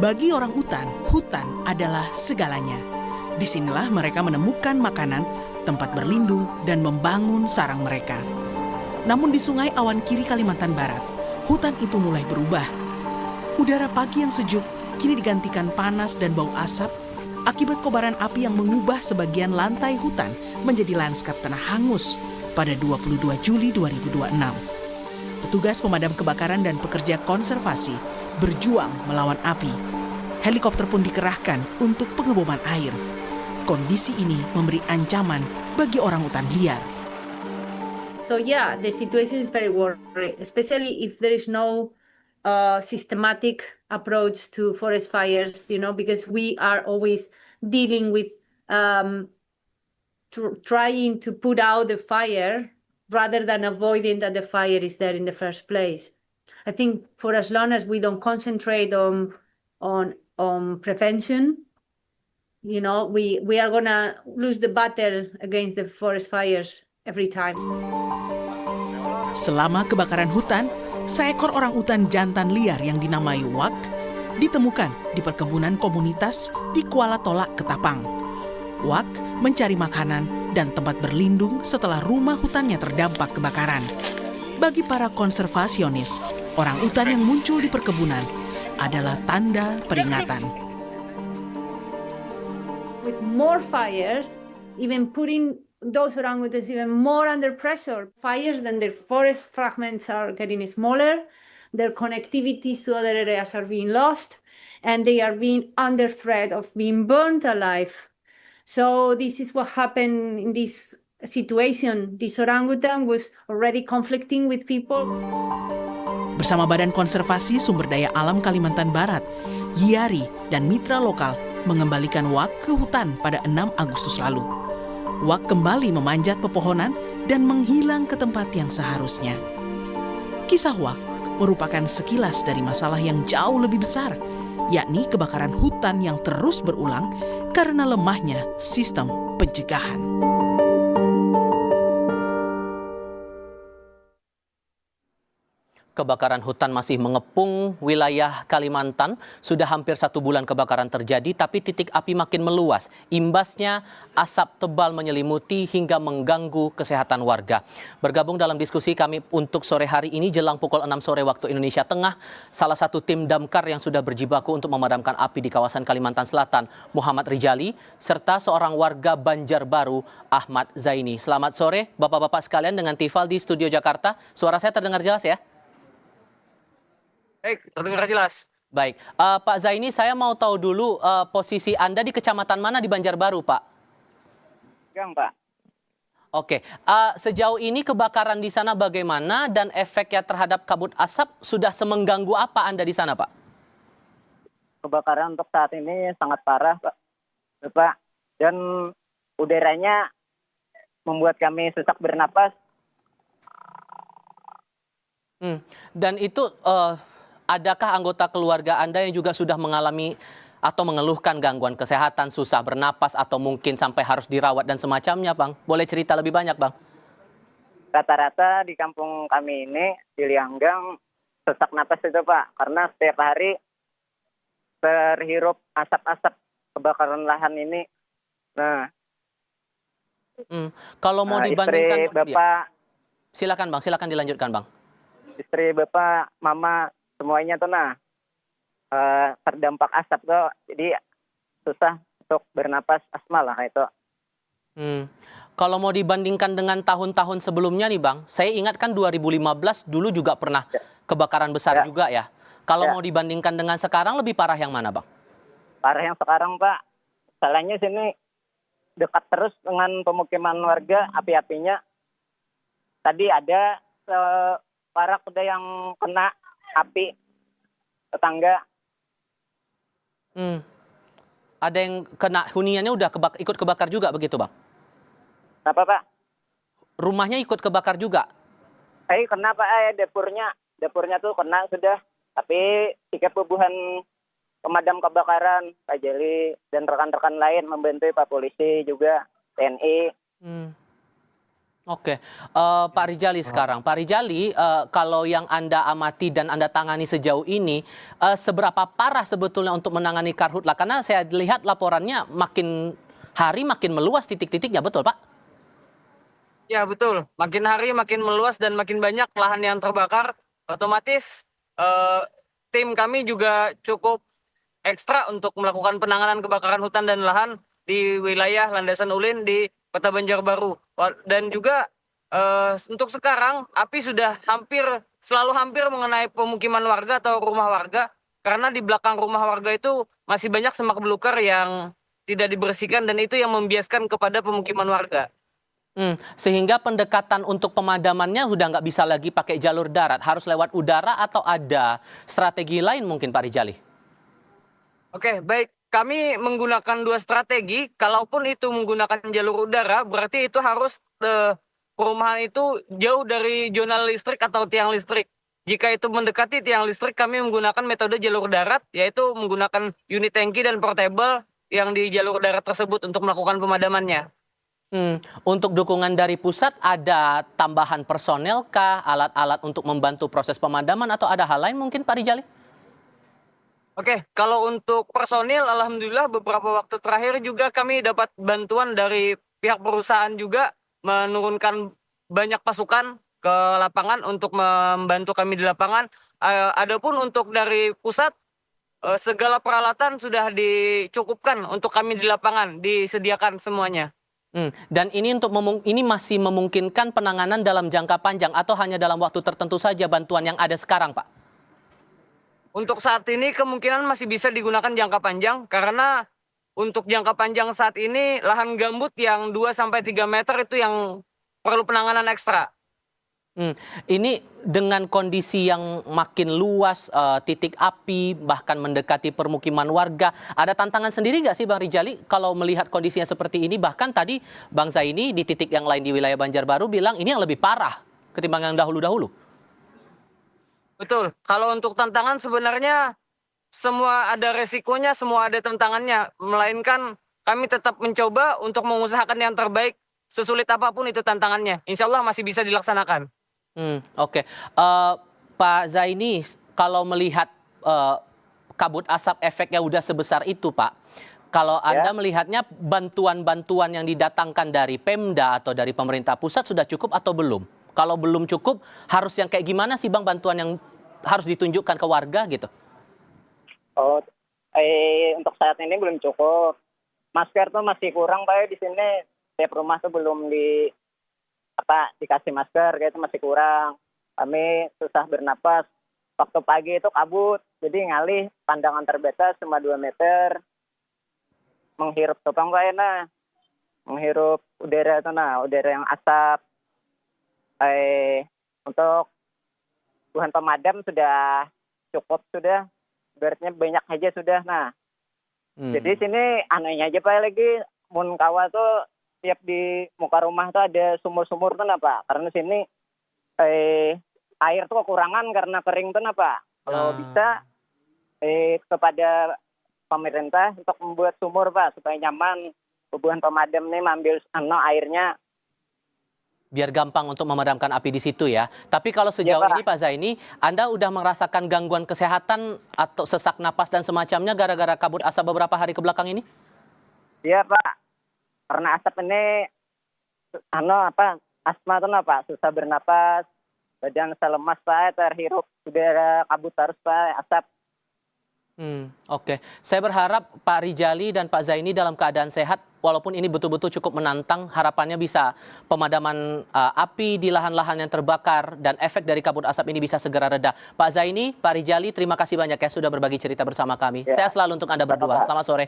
Bagi orang hutan adalah segalanya. Disinilah mereka menemukan makanan, tempat berlindung, dan membangun sarang mereka. Namun di Sungai Awan Kiri, Kalimantan Barat, hutan itu mulai berubah. Udara pagi yang sejuk kini digantikan panas dan bau asap akibat kobaran api yang mengubah sebagian lantai hutan menjadi lanskap tanah hangus pada 22 Juli 2026. Petugas pemadam kebakaran dan pekerja konservasi berjuang melawan api. Helikopter pun dikerahkan untuk pengeboman air. Kondisi ini memberi ancaman bagi orangutan liar. So yeah, the situation is very worrying, especially if there is no systematic approach to forest fires, because we are always dealing with trying to put out the fire rather than avoiding that the fire is there in the first place. I think for as long as we don't concentrate on prevention, we are gonna lose the battle against the forest fires every time. Selama kebakaran hutan, seekor orangutan jantan liar yang dinamai Wak ditemukan di perkebunan komunitas di Kuala Tolak, Ketapang. Wak mencari makanan dan tempat berlindung setelah rumah hutannya terdampak kebakaran. Bagi para konservasionis, orangutan yang muncul di perkebunan adalah tanda peringatan. With more fires, even putting those orangutans even more under pressure. Fires, then their forest fragments are getting smaller, their connectivities to other areas are being lost, and they are being under threat of being burnt alive. So this is what happened in this situation. This orangutan was already conflicting with people. Bersama Badan Konservasi Sumber Daya Alam Kalimantan Barat, Yiari dan mitra lokal mengembalikan Wak ke hutan pada 6 Agustus lalu. Wak kembali memanjat pepohonan dan menghilang ke tempat yang seharusnya. Kisah Wak merupakan sekilas dari masalah yang jauh lebih besar, yakni kebakaran hutan yang terus berulang karena lemahnya sistem pencegahan. Kebakaran hutan masih mengepung wilayah Kalimantan. Sudah hampir 1 bulan kebakaran terjadi, tapi titik api makin meluas. Imbasnya asap tebal menyelimuti hingga mengganggu kesehatan warga. Bergabung dalam diskusi kami untuk sore hari ini jelang pukul 6 sore waktu Indonesia Tengah, salah satu tim damkar yang sudah berjibaku untuk memadamkan api di kawasan Kalimantan Selatan, Muhammad Rijali, serta seorang warga Banjarbaru, Ahmad Zaini. Selamat sore Bapak-Bapak sekalian dengan Tifal di studio Jakarta. Suara saya terdengar jelas ya? Baik, terdengar jelas. Baik, Pak Zaini, saya mau tahu dulu posisi Anda di kecamatan mana di Banjarbaru, Pak? Gang, Pak. Oke, sejauh ini kebakaran di sana bagaimana dan efeknya terhadap kabut asap sudah semengganggu apa Anda di sana, Pak? Kebakaran untuk saat ini sangat parah, Pak. Dan udaranya membuat kami sesak bernapas. Dan itu adakah anggota keluarga Anda yang juga sudah mengalami atau mengeluhkan gangguan kesehatan, susah bernapas, atau mungkin sampai harus dirawat dan semacamnya, Bang? Boleh cerita lebih banyak, Bang? Rata-rata di kampung kami ini, di Lianggang, sesak napas itu, Pak. Karena setiap hari terhirup asap-asap kebakaran lahan ini. Nah, kalau mau dibandingkan... istri Bapak... Silakan, Bang. Silakan dilanjutkan, Bang. Istri Bapak, Mama, semuanya tuh terdampak asap tuh, jadi susah untuk bernapas, asma lah itu. Kalau mau dibandingkan dengan tahun-tahun sebelumnya nih Bang, saya ingat kan 2015 dulu juga pernah kebakaran besar juga ya. Kalau mau dibandingkan dengan sekarang lebih parah yang mana Bang? Parah yang sekarang Pak, salahnya sini dekat terus dengan pemukiman warga, api-apinya. Tadi ada para kuda yang kena api tetangga. Ada yang kena huniannya udah ikut kebakar juga begitu Bang? Apa Pak? Rumahnya ikut kebakar juga? Kena Pak, dapurnya tuh kena sudah. Tapi 3 pebuhan pemadam kebakaran, Pak Jeli dan rekan-rekan lain membantu Pak Polisi juga, TNI. Oke, Pak Rijali sekarang. Pak Rijali, kalau yang Anda amati dan Anda tangani sejauh ini, seberapa parah sebetulnya untuk menangani karhutlah? Karena saya lihat laporannya makin hari makin meluas titik-titiknya, betul Pak? Ya betul, makin hari makin meluas dan makin banyak lahan yang terbakar. Otomatis tim kami juga cukup ekstra untuk melakukan penanganan kebakaran hutan dan lahan di wilayah Landasan Ulin di Kota Banjarbaru. Dan juga untuk sekarang api sudah selalu hampir mengenai pemukiman warga atau rumah warga, karena di belakang rumah warga itu masih banyak semak belukar yang tidak dibersihkan dan itu yang membiaskan kepada pemukiman warga. Sehingga pendekatan untuk pemadamannya sudah nggak bisa lagi pakai jalur darat, harus lewat udara atau ada strategi lain mungkin Pak Rijali? Oke, baik. Kami menggunakan dua strategi. Kalaupun itu menggunakan jalur udara, berarti itu harus perumahan itu jauh dari zona listrik atau tiang listrik. Jika itu mendekati tiang listrik, kami menggunakan metode jalur darat, yaitu menggunakan unit tangki dan portable yang di jalur darat tersebut untuk melakukan pemadamannya. Untuk dukungan dari pusat ada tambahan personel kah, alat-alat untuk membantu proses pemadaman atau ada hal lain mungkin Pak Rijali? Oke, kalau untuk personil, alhamdulillah beberapa waktu terakhir juga kami dapat bantuan dari pihak perusahaan juga menurunkan banyak pasukan ke lapangan untuk membantu kami di lapangan. Adapun untuk dari pusat, segala peralatan sudah dicukupkan untuk kami di lapangan, disediakan semuanya. Dan ini ini masih memungkinkan penanganan dalam jangka panjang atau hanya dalam waktu tertentu saja bantuan yang ada sekarang, Pak? Untuk saat ini kemungkinan masih bisa digunakan jangka panjang karena untuk jangka panjang saat ini lahan gambut yang 2-3 meter itu yang perlu penanganan ekstra. Ini dengan kondisi yang makin luas, titik api bahkan mendekati permukiman warga, ada tantangan sendiri nggak sih Bang Rijali kalau melihat kondisinya seperti ini? Bahkan tadi Bang Zaini di titik yang lain di wilayah Banjarbaru bilang ini yang lebih parah ketimbang yang dahulu-dahulu. Betul, kalau untuk tantangan sebenarnya semua ada resikonya, semua ada tantangannya. Melainkan kami tetap mencoba untuk mengusahakan yang terbaik sesulit apapun itu tantangannya. Insya Allah masih bisa dilaksanakan. Oke. Pak Zaini, kalau melihat kabut asap efeknya udah sebesar itu, Pak. Kalau Anda melihatnya bantuan-bantuan yang didatangkan dari Pemda atau dari pemerintah pusat sudah cukup atau belum? Kalau belum cukup, harus yang kayak gimana sih Bang bantuan yang harus ditunjukkan ke warga gitu? Untuk saat ini belum cukup. Masker tuh masih kurang Pak di sini. Setiap rumah tuh belum dikasih masker, kayak itu masih kurang. Kami susah bernapas. Waktu pagi itu kabut, jadi ngalih pandangan terbatas cuma 2 meter. Menghirup topang Pak enak. Menghirup udara itu udara yang asap. Untuk bahan pemadam sudah cukup sudah. Beratnya banyak aja sudah. Jadi sini anehnya aja Pak lagi mun kawa tuh tiap di muka rumah tuh ada sumur-sumur tuh Pak. Karena sini air tuh kekurangan karena kering tuh Pak. Kalau bisa kepada pemerintah untuk membuat sumur Pak supaya nyaman hubungan pemadam nih mengambil airnya. Biar gampang untuk memadamkan api di situ ya. Tapi kalau sejauh ini Pak Zaini, Anda udah merasakan gangguan kesehatan atau sesak napas dan semacamnya gara-gara kabut asap beberapa hari ke belakang ini? Iya Pak. Karena asap ini asma tuh Pak, susah bernapas, badan lemas Pak, terhirup udara kabut terus Pak, asap. Oke. Saya berharap Pak Rijali dan Pak Zaini dalam keadaan sehat, walaupun ini betul-betul cukup menantang, harapannya bisa pemadaman api di lahan-lahan yang terbakar dan efek dari kabut asap ini bisa segera reda. Pak Zaini, Pak Rijali, terima kasih banyak ya sudah berbagi cerita bersama kami. Sehat selalu untuk Anda berdua. Selamat sore.